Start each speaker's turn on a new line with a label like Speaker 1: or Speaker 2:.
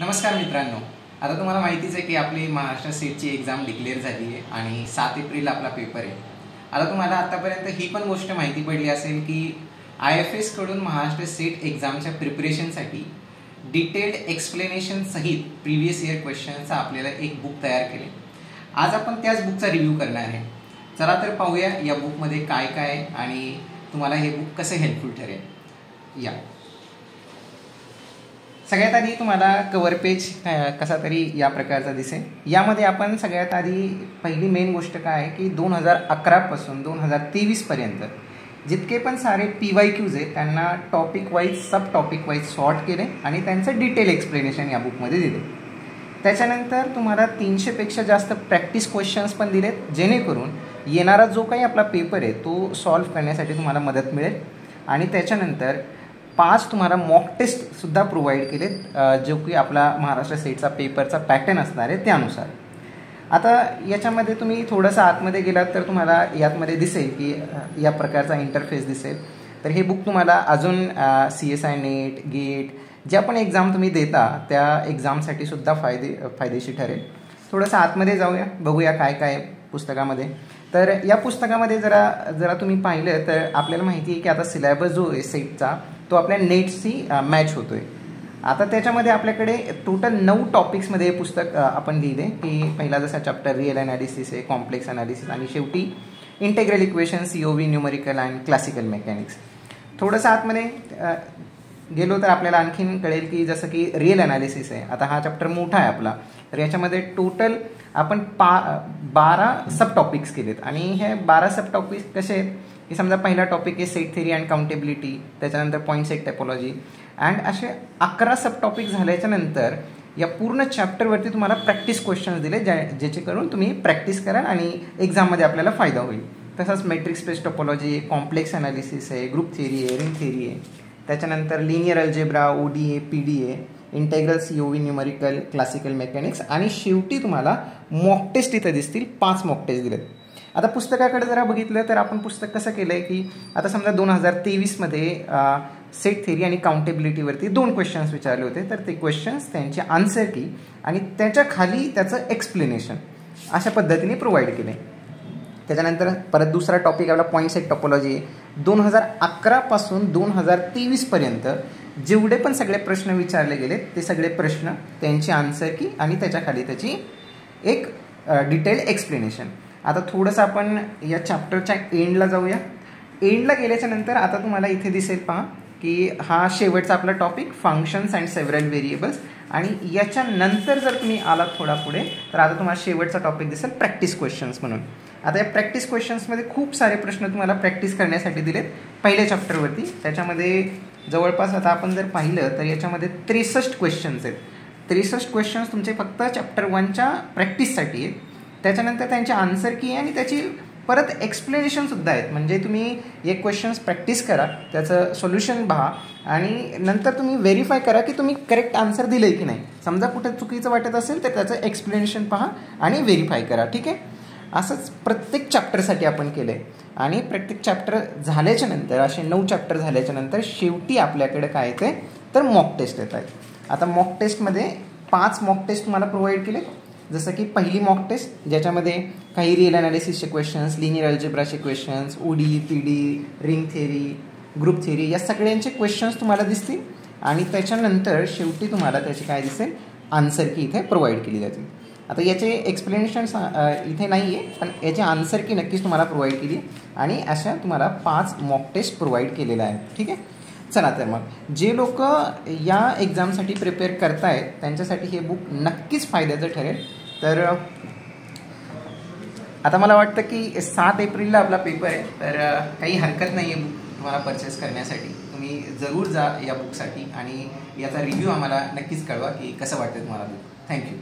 Speaker 1: नमस्कार मित्रांनो, आता तुम्हाला माहितीच आहे की आपली महाराष्ट्र सेटची एक्झाम डिक्लेअर झाली आहे आणि 7 एप्रिल आपला पेपर आहे. आता तुम्हाला आतापर्यंत ही पण गोष्ट माहिती पडली असेल की IFS कडून महाराष्ट्र सेट एक्झामच्या प्रिपरेशनसाठी डिटेल्ड एक्सप्लेनेशन सहित प्रिव्हियस इयर क्वेश्चनचा आपल्याला एक बुक तयार केले. आज आपण त्याच बुकचा रिव्ह्यू करणार आहे. चला तर पाहूया या बुकमध्ये काय काय आहे आणि तुम्हाला हे बुक कसं हेल्पफुल ठरेल. या सगळ्यात आधी तुम्हाला कव्हर पेज कसा तरी या प्रकारचा दिसेल. यामध्ये आपण सगळ्यात आधी पहिली मेन गोष्ट काय आहे की 2011 पासून 2023 पर्यंत जितके पण सारे PYQs आहेत त्यांना टॉपिक वाईज सब टॉपिक वाईज सॉर्ट केले आणि त्यांचं डिटेल एक्सप्लेनेशन या बुकमध्ये दिले. त्याच्यानंतर तुम्हाला 300 पेक्षा जास्त प्रॅक्टिस क्वेश्चन्स पण दिलेत, जेणेकरून येणारा जो काही आपला पेपर आहे तो सॉल्व्ह करण्यासाठी तुम्हाला मदत मिळेल. आणि त्याच्यानंतर 5 तुम्हाला मॉक टेस्टसुद्धा प्रोव्हाइड केलेत, जो की आपला महाराष्ट्र सेटचा पेपरचा पॅटर्न असणार आहे त्यानुसार. आता याच्यामध्ये तुम्ही थोडंसं आतमध्ये गेलात तर तुम्हाला यातमध्ये दिसेल की या प्रकारचा इंटरफेस दिसेल. तर हे बुक तुम्हाला अजून CSI नेट गेट ज्या पण एक्झाम तुम्ही देता त्या एक्झामसाठी सुद्धा फायदेशीर ठरेल. थोडंसं आतमध्ये जाऊया, बघूया काय काय पुस्तकामध्ये. तर या पुस्तकामध्ये जरा तुम्ही पाहिलं तर आपल्याला माहिती आहे की आता सिलेबस जो आहे सेटचा तो आपल्या नेटशी मॅच होतो आहे. आता त्याच्यामध्ये आपल्याकडे टोटल 9 टॉपिक्समध्ये हे पुस्तक आपण लिहिले की पहिला जसा चॅप्टर रिअल ॲनालिसिस आहे, कॉम्प्लेक्स ॲनालिसिस आणि शेवटी integral equation, COV, numerical and classical mechanics. थोडंसं आतमध्ये गेलो तर आपल्याला आणखीन कळेल की जसं की रिअल ॲनालिसिस आहे. आता हा चॅप्टर मोठा आहे आपला, तर याच्यामध्ये टोटल आपण 12 सब टॉपिक्स केलेत. आणि हे 12 सब टॉपिक्स कसे आहेत की समजा पहिला टॉपिक आहे सेट थेरी अँड काउंटेबिलिटी, त्याच्यानंतर पॉईंट सेट टायपोलॉजी अँड असे 11 सब टॉपिक झाल्याच्या नंतर या पूर्ण चॅप्टरवरती तुम्हाला प्रॅक्टिस क्वेश्चन्स दिले, ज्याचे करून तुम्ही प्रॅक्टिस कराल आणि एक्झाममध्ये आपल्याला फायदा होईल. तसंच मॅट्रिक्स स्पेस टॉपोलॉजी आहे, कॉम्प्लेक्स ॲनालिसिस आहे, ग्रुप थिअरी आहे, रिंग थिअरी आहे, त्याच्यानंतर लिनियर अल्जेब्रा, OD आहे, PD आहे, integral, COV, numerical, classical mechanics आणि शेवटी तुम्हाला मॉक टेस्ट इथं दिसतील. 5 मॉक टेस्ट दिलेत. आता पुस्तकाकडे जरा बघितलं तर आपण पुस्तक कसं केलं आहे की आता समजा 2023मध्ये सेट थेरी आणि काउंटेबिलिटीवरती 2 क्वेश्चन्स विचारले होते. तर ते क्वेश्चन्स त्यांचे आन्सर की आणि त्याच्या खाली त्याचं एक्सप्लेनेशन अशा पद्धतीने प्रोव्हाइड केले. त्याच्यानंतर परत दुसरा टॉपिक आपला पॉईंट सेट टॉपोलॉजी आहे. 2011 पासून 2023 पर्यंत जेवढे पण सगळे प्रश्न विचारले गेले ते सगळे प्रश्न, त्यांची आन्सर की आणि त्याच्या खाली त्याची एक डिटेल एक्सप्लेनेशन. आता थोडंसं आपण या चॅप्टरच्या एंडला जाऊया. एंडला गेल्याच्या नंतर आता तुम्हाला इथे दिसेल पहा की हा शेवटचा आपला topic functions and several variables. आणि याच्यानंतर जर तुम्ही आलात थोडा पुढे तर आता तुम्हाला शेवटचा टॉपिक दिसेल प्रॅक्टिस क्वेश्चन्स म्हणून. आता या प्रॅक्टिस क्वेश्चन्समध्ये खूप सारे प्रश्न तुम्हाला प्रॅक्टिस करण्यासाठी दिलेत पहिल्या चॅप्टरवरती. त्याच्यामध्ये जवळपास आता आपण जर पाहिलं तर याच्यामध्ये 63 क्वेश्चन्स आहेत. 63 क्वेश्चन्स तुमचे फक्त चॅप्टर 1च्या प्रॅक्टिससाठी आहेत. त्याच्यानंतर त्यांचे आन्सर की आणि त्याची परत एक्सप्लेनेशनसुद्धा आहेत. म्हणजे तुम्ही एक क्वेश्चन्स प्रॅक्टिस करा, त्याचं सोल्युशन पहा आणि नंतर तुम्ही व्हेरीफाय करा की तुम्ही करेक्ट आन्सर दिलं आहे की नाही. समजा कुठं चुकीचं वाटत असेल तर त्याचं एक्सप्लेनेशन पहा आणि व्हेरीफाय करा. ठीक आहे, असंच प्रत्येक चॅप्टरसाठी आपण केलं आहे. आणि प्रत्येक चॅप्टर झाल्याच्या नंतर असे 9 चॅप्टर झाल्याच्या नंतर शेवटी आपल्याकडे काय येते तर मॉक टेस्ट येत आहेत. आता मॉक टेस्टमध्ये 5 मॉक टेस्ट तुम्हाला प्रोव्हाइड केले. जसं की पहिली मॉक टेस्ट ज्याच्यामध्ये काही रिअल ॲनालिसिसचे क्वेश्चन्स, लिनियर अल्जेब्राचे questions, OD, PD, ring theory, group theory या सगळ्यांचे क्वेश्चन्स तुम्हाला दिसतील. आणि त्याच्यानंतर शेवटी तुम्हाला त्याची काय दिसेल आन्सर की इथे प्रोव्हाइड केली जातील. आता याचे एक्सप्लेनेशन्स इथे नाही आहे, पण याचे आन्सर की नक्कीच तुम्हाला प्रोव्हाइड केली आणि अशा तुम्हाला 5 मॉक टेस्ट प्रोव्हाइड केलेल्या आहेत. ठीक आहे, चला तर मग जे लोक या एक्झामसाठी प्रिपेअर करतायत त्यांच्यासाठी हे बुक नक्कीच फायद्याचं ठरेल. तर आता मला वाटतं की 7 एप्रिलला आपला पेपर आहे, तर काही हरकत नाही आहे बुक तुम्हाला परचेस करण्यासाठी. तुम्ही जरूर जा या बुकसाठी आणि याचा रिव्ह्यू आम्हाला नक्कीच कळवा की कसं वाटतं तुम्हाला बुक. थँक्यू.